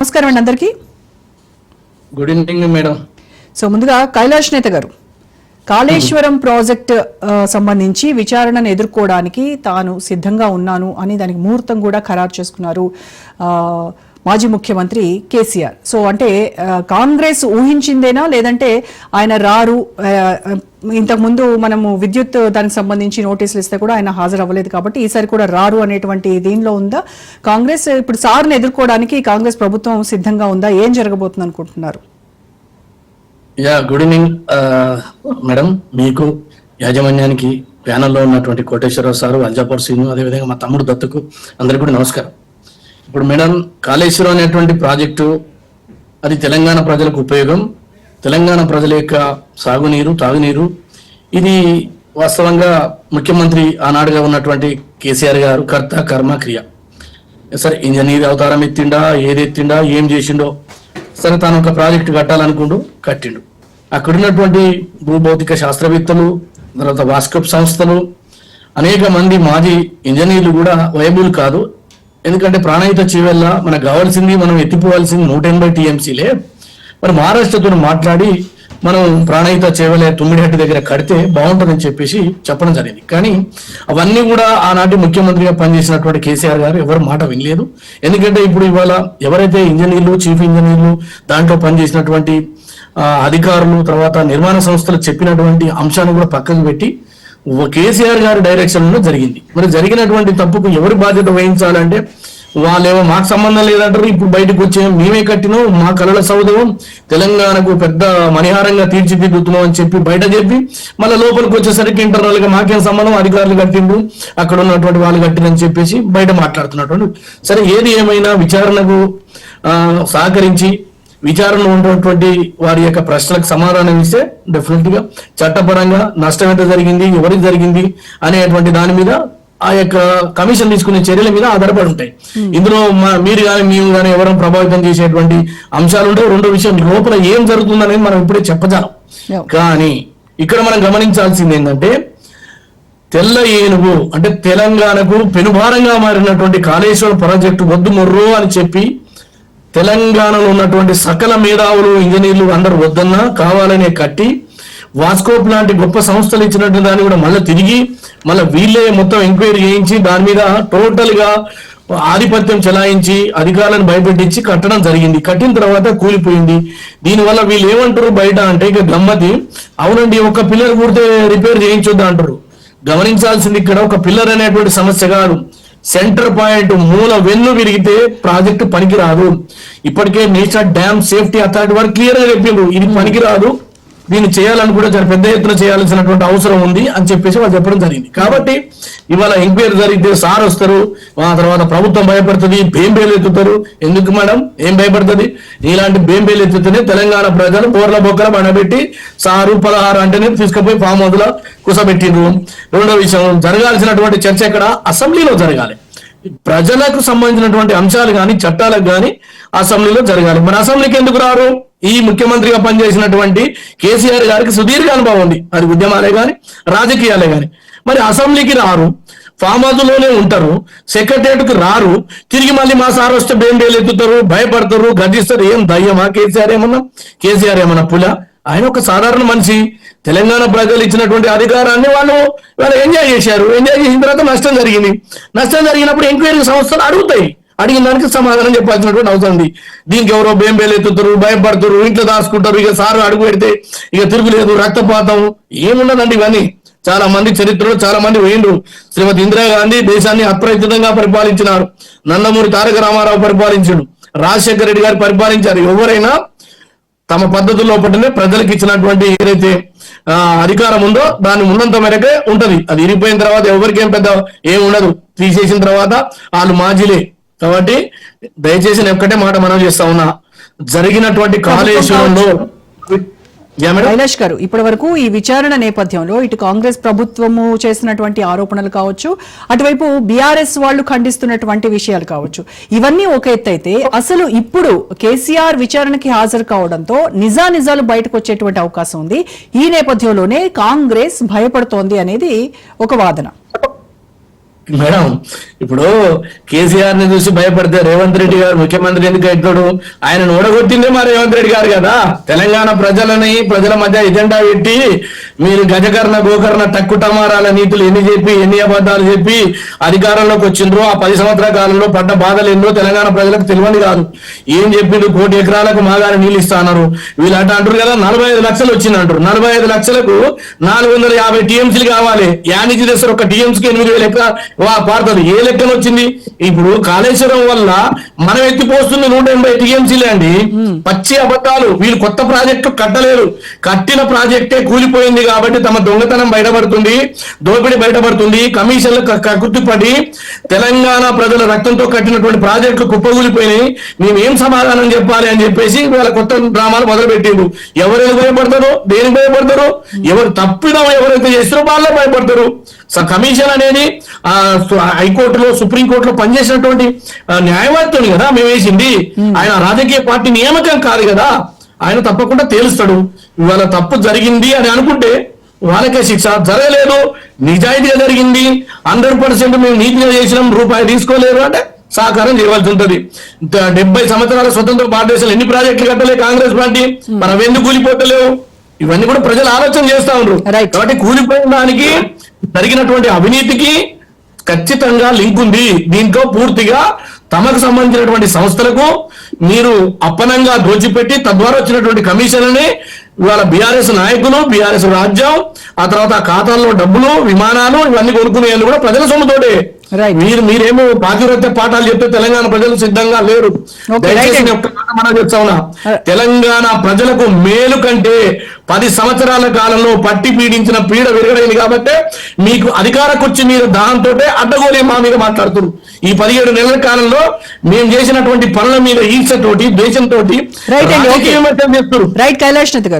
నమస్కారం అండి అందరికీ. Good evening madam. సో ముందుగా కైలాష్ నేత గారు, కాళేశ్వరం ప్రాజెక్ట్ సంబంధించి విచారణను ఎదుర్కోవడానికి తాను సిద్ధంగా ఉన్నాను అని దానికి ముహూర్తం కూడా ఖరారు చేసుకున్నారు మాజీ ముఖ్యమంత్రి కేసీఆర్. సో అంటే కాంగ్రెస్ ఊహించిందేనా, లేదంటే ఆయన రారు, ఇంతకుముందు మనము విద్యుత్ దానికి సంబంధించి నోటీసులు ఇస్తే కూడా ఆయన హాజరు అవ్వలేదు కాబట్టి ఈసారి కూడా రారు అనేటువంటి దీనిలో ఉందా కాంగ్రెస్? ఇప్పుడు సార్ని ఎదుర్కోవడానికి కాంగ్రెస్ ప్రభుత్వం సిద్ధంగా ఉందా? ఏం జరగబోతుంది అనుకుంటున్నారు? Good evening madam. మీకు, యాజమాన్యానికి, ప్యానల్లో ఉన్నటువంటి కోటేశ్వరరావు సారు, అల్జాపర్ శ్రీను, అదేవిధంగా మా తమ్ముడు దత్తుకు అందరికీ కూడా నమస్కారం. ఇప్పుడు మేడం, కాళేశ్వరం అనేటువంటి ప్రాజెక్టు అది తెలంగాణ ప్రజలకు ఉపయోగం, తెలంగాణ ప్రజల యొక్క సాగునీరు, తాగునీరు. ఇది వాస్తవంగా ముఖ్యమంత్రి ఆనాడుగా ఉన్నటువంటి కేసీఆర్ గారు కర్త కర్మ క్రియ. సరే, ఇంజనీర్ అవతారం ఎత్తిండా, ఏది ఎత్తిండా, ఏం చేసిండో, సరే తాను ఒక ప్రాజెక్టు కట్టాలనుకుంటూ కట్టిండు. అక్కడ ఉన్నటువంటి భూభౌతిక శాస్త్రవేత్తలు, తర్వాత వాస్కప్ సంస్థలు, అనేక మంది మాజీ ఇంజనీర్లు కూడా వైబుల్ కాదు. ఎందుకంటే ప్రాణహిత చేవెళ్ళ మనకు కావాల్సింది, మనం ఎత్తిపోవాల్సింది 180 TMCలే. మరి మహారాష్ట్రతో మాట్లాడి మనం ప్రాణహిత చేవెళ్ళ తుమ్మిడిహట్టి దగ్గర కడితే బాగుంటుందని చెప్పేసి చెప్పడం జరిగింది. కానీ అవన్నీ కూడా ఆనాటి ముఖ్యమంత్రిగా పనిచేసినటువంటి కేసీఆర్ గారు ఎవరు మాట వినలేదు. ఎందుకంటే ఇప్పుడు ఇవాళ ఎవరైతే ఇంజనీర్లు, చీఫ్ ఇంజనీర్లు, దాంట్లో పనిచేసినటువంటి అధికారులు, తర్వాత నిర్మాణ సంస్థలు చెప్పినటువంటి అంశాన్ని కూడా పక్కకు పెట్టి కేసీఆర్ గారి డైరెక్షన్ లో జరిగింది. మరి జరిగినటువంటి తప్పుకు ఎవరి బాధ్యత వహించాలంటే, వాళ్ళేమో మాకు సంబంధం లేదంటారు. ఇప్పుడు బయటకు వచ్చే మేమే కట్టినాం, మా కళల సౌధం తెలంగాణకు పెద్ద మణిహారంగా తీర్చిదిద్దుతున్నాం అని చెప్పి బయట చెప్పి, మళ్ళీ లోపలికి వచ్చేసరికి ఇంటర్నల్ గా మాకేం సంబంధం, అధికారులు కట్టిండు, అక్కడ ఉన్నటువంటి వాళ్ళు కట్టిందని చెప్పేసి బయట మాట్లాడుతున్నటువంటి. సరే, ఏది ఏమైనా విచారణకు సహకరించి విచారణ ఉన్నటువంటి వారి యొక్క ప్రశ్నలకు సమాధానం ఇస్తే డెఫినెట్ గా చట్టపరంగా నష్టం ఎంత జరిగింది, ఎవరికి జరిగింది అనేటువంటి దాని మీద ఆ యొక్క కమిషన్ తీసుకునే చర్యల మీద ఆధారపడి ఉంటాయి. ఇందులో మీరు కానీ మేము కానీ ఎవరైనా ప్రభావితం చేసేటువంటి అంశాలు ఉంటాయి. రెండో విషయం, లోపల ఏం జరుగుతుందనేది మనం ఇప్పుడే చెప్పజాలం. కానీ ఇక్కడ మనం గమనించాల్సింది ఏంటంటే, తెల్ల ఏనుగు అంటే తెలంగాణకు పెనుభారంగా మారినటువంటి కాళేశ్వరం ప్రాజెక్టు వద్దు మొర్రో అని చెప్పి తెలంగాణలో ఉన్నటువంటి సకల మేధావులు, ఇంజనీర్లు అందరూ వద్దన్నా కావాలనే కట్టి, వాస్కోప్ లాంటి గొప్ప సంస్థలు ఇచ్చినట్టు దాన్ని కూడా మళ్ళీ తిరిగి మళ్ళీ వీళ్ళే మొత్తం ఎంక్వైరీ చేయించి దాని మీద టోటల్ గా ఆధిపత్యం చెలాయించి అధికారులను భయపెట్టించి కట్టడం జరిగింది. కట్టిన తర్వాత కూలిపోయింది. దీనివల్ల వీళ్ళు ఏమంటారు బయట అంటే, ఇక గమ్మతి, అవునండి ఒక పిల్లర్ కూడితే రిపేర్ చేయించొద్దు అంటారు. గమనించాల్సింది ఇక్కడ ఒక పిల్లర్ అనేటువంటి సమస్య కాదు, సెంటర్ పాయింట్ మూల వెన్ను విరిగితే ప్రాజెక్టు పనికిరాదు. ఇప్పటికే నేషనల్ డ్యామ్ సేఫ్టీ అథారిటీ వారు క్లియర్ గా చెప్పిండ్రు, ఇది పనికిరాదు, దీన్ని చేయాలని కూడా చాలా పెద్ద ఎత్తున చేయాల్సినటువంటి అవసరం ఉంది అని చెప్పేసి వాళ్ళు చెప్పడం జరిగింది. కాబట్టి ఇవాళ ఎంక్వైరీ జరిగితే సార్ వస్తారు, ఆ తర్వాత ప్రభుత్వం భయపడుతుంది, బేంబేలు ఎత్తుతారు. ఎందుకు మేడం ఏం భయపడుతుంది? ఇలాంటి బేంబేలు ఎత్తుతూనే తెలంగాణ ప్రజలు బోర్ల బొక్కల బండబెట్టి సారు 16 అంటేనే తీసుకుపోయి ఫామ్ హౌస్ లో కుసబెట్టిండ్రు. రెండో విషయం, జరగాల్సినటువంటి చర్చ ఎక్కడ? అసెంబ్లీలో జరగాలి. ప్రజలకు సంబంధించినటువంటి అంశాలు కానీ చట్టాలకు కానీ అసెంబ్లీలో జరగాలి. మరి అసెంబ్లీకి ఎందుకు రారు? ఈ ముఖ్యమంత్రిగా పనిచేసినటువంటి కేసీఆర్ గారికి సుదీర్ఘ అనుభవం ఉంది, అది ఉద్యమాలే కానీ రాజకీయాలే కానీ. మరి అసెంబ్లీకి రారు, ఫామ్ హౌస్ లోనే ఉంటారు, సెక్రటరియట్ కు రారు, తిరిగి మళ్ళీ మా సార్ వస్తే బేంబేలు ఎత్తుతారు, భయపడతారు, గర్జిస్తారు. ఏం దయ్యమా కేసీఆర్? కేసీఆర్ ఏమన్నా పుల? ఆయన ఒక సాధారణ మనిషి. తెలంగాణ ప్రజలు ఇచ్చినటువంటి అధికారాన్ని వాళ్ళు ఎంజాయ్ చేశారు. ఎంజాయ్ చేసిన తర్వాత నష్టం జరిగింది. నష్టం జరిగినప్పుడు ఎంక్వైరీ సంస్థలు అడుగుతాయి, అడిగిన దానికి సమాధానం చెప్పాల్సినటువంటి అవసరం ఉంది. దీనికి ఎవరో బేంబేలు ఎత్తుతారు, భయపడతారు, ఇంట్లో దాచుకుంటారు. ఇక సారు అడుగు పెడితే ఇక తిరుగులేదు, రక్తపాతం ఏమున్నదండి. ఇవన్నీ చాలా మంది చరిత్రలో చాలా మంది పోయిండ్రు. శ్రీమతి ఇందిరాగాంధీ దేశాన్ని అప్రయత్నంగా పరిపాలించినారు, నందమూరి తారక రామారావు పరిపాలించాడు, రాజశేఖర రెడ్డి గారు పరిపాలించారు. ఎవరైనా తమ పద్ధతుల్లో పట్టినే ప్రజలకు ఇచ్చినటువంటి ఏదైతే అధికారం ఉందో దాన్ని ఉన్నంత మేరకే ఉంటది. అది ఇరిగిపోయిన తర్వాత ఎవరికి ఏం పెద్ద ఏం ఉండదు, తీసేసిన తర్వాత వాళ్ళు మాజీలే. కాబట్టి దయచేసి నేను ఒక్కటే మాట మనం చేస్తా ఉన్నా, జరిగినటువంటి కాళేశ్వరంలో కైలాష్ గారు, ఇప్పటి వరకు ఈ విచారణ నేపథ్యంలో ఇటు కాంగ్రెస్ ప్రభుత్వము చేసినటువంటి ఆరోపణలు కావచ్చు, అటువైపు బీఆర్ఎస్ వాళ్ళు ఖండిస్తున్నటువంటి విషయాలు కావచ్చు, ఇవన్నీ ఒక ఎత్తు అయితే, అసలు ఇప్పుడు కేసీఆర్ విచారణకి హాజరు కావడంతో నిజానిజాలు బయటకు వచ్చేటువంటి అవకాశం ఉంది. ఈ నేపథ్యంలోనే కాంగ్రెస్ భయపడుతోంది అనేది ఒక వాదన. మేడం ఇప్పుడు కేసీఆర్ ని చూసి భయపడితే రేవంత్ రెడ్డి గారు ముఖ్యమంత్రి ఎందుకు అవుతాడు? ఆయన ఓడగొట్టిందే మా రేవంత్ రెడ్డి గారు కదా. తెలంగాణ ప్రజల మధ్య ఎజెండా పెట్టి మీరు గజకర్ణ గోకర్ణ టక్కు టమారాల నీతులు ఎన్ని చెప్పి ఎన్ని అబద్ధాలు చెప్పి అధికారంలోకి వచ్చిండ్రో ఆ 10 సంవత్సరాల కాలంలో పడ్డ బాధలు ఎన్నో తెలంగాణ ప్రజలకు తెలియని కాదు. ఏం చెప్పిండ్రు? 1 కోటి ఎకరాలకు మాగానే నీళ్ళు ఇస్తా అన్నారు. వీళ్ళు అట్లా అంటారు కదా, 45 లక్షలు వచ్చిందంటారు. 45 లక్షలకు 450 టీఎంసీలు కావాలి. యానికి చేస్తారు ఒక టీఎంసీకి 8,000 ఎకరాలు పారుతుంది. ఏ లెక్కన వచ్చింది? ఇప్పుడు కాళేశ్వరం వల్ల మనం ఎత్తిపోస్తుంది 180 టీఎంసీలే అండి. పచ్చి అబద్ధాలు. వీళ్ళు కొత్త ప్రాజెక్టు కట్టలేరు. కట్టిన ప్రాజెక్టే కూలిపోయింది కాబట్టి తమ దొంగతనం బయటపడుతుంది, దోపిడీ బయటపడుతుంది. కమిషన్లు కక్కుర్తిపడి తెలంగాణ ప్రజల రక్తంతో కట్టినటువంటి ప్రాజెక్టులు కుప్పగూలిపోయినాయి. మేమేం సమాధానం చెప్పాలి అని చెప్పేసి వీళ్ళ కొత్త డ్రామాలు మొదలు పెట్టిండ్రు. ఎవరైనా భయపడతారు? దేనికి భయపడతారు? ఎవరు తప్పిదం ఎవరైతే చేస్తారో వాళ్ళే భయపడతారు. కమిషన్ అనేది హైకోర్టులో సుప్రీంకోర్టులో పనిచేసినటువంటి న్యాయవాదితోని కదా మేము వేసింది. ఆయన రాజకీయ పార్టీ నియామకం కాదు కదా. ఆయన తప్పకుండా తేలుస్తాడు. ఇవాళ తప్పు జరిగింది అని అనుకుంటే వాళ్ళకే శిక్ష. జరగలేదు, నిజాయితీగా జరిగింది, 100% మేము నీతిగా చేసినాం, రూపాయి తీసుకోలేరు అంటే సహకారం చేయవలసి ఉంటది. 70 సంవత్సరాల స్వతంత్ర భారతదేశంలో ఎన్ని ప్రాజెక్టులు కట్టలే కాంగ్రెస్ పార్టీ, మనం ఎందుకు కూలిపోతలేవు? ఇవన్నీ కూడా ప్రజలు ఆలోచన చేస్తా ఉన్నారు. కాబట్టి కూలిపోయిన దానికి జరిగినటువంటి అవినీతికి ఖచ్చితంగా లింక్ ఉంది. దీంట్లో పూర్తిగా తమకు సంబంధించినటువంటి సంస్థలకు మీరు అప్పనంగా దోచిపెట్టి తద్వారా వచ్చినటువంటి కమిషన్లని ఇవాళ బీఆర్ఎస్ నాయకులు, బీఆర్ఎస్ రాజ్యం, ఆ తర్వాత ఖాతాల్లో డబ్బులు, విమానాలు ఇవన్నీ కొనుక్కునేది కూడా ప్రజల సొమ్ముతోటే. మీరేమో పాతివ్రత్య పాఠాలు చెప్తే తెలంగాణ ప్రజలు సిద్ధంగా లేరు. మనం చెప్తా ఉన్నా, తెలంగాణ ప్రజలకు మేలు కంటే 10 సంవత్సరాల కాలంలో పట్టి పీడించిన పీడ విరగడైంది కాబట్టి మీకు అధికార కుర్చీ మీద దాంతో అడ్డగోలే మా మీద మాట్లాడుతున్నారు. ఈ 17 నెలల కాలంలో మేము చేసినటువంటి పనుల మీద ఈర్షతోటి, ద్వేషంతో రైట్ కైలాష్ నాథ్ గారు.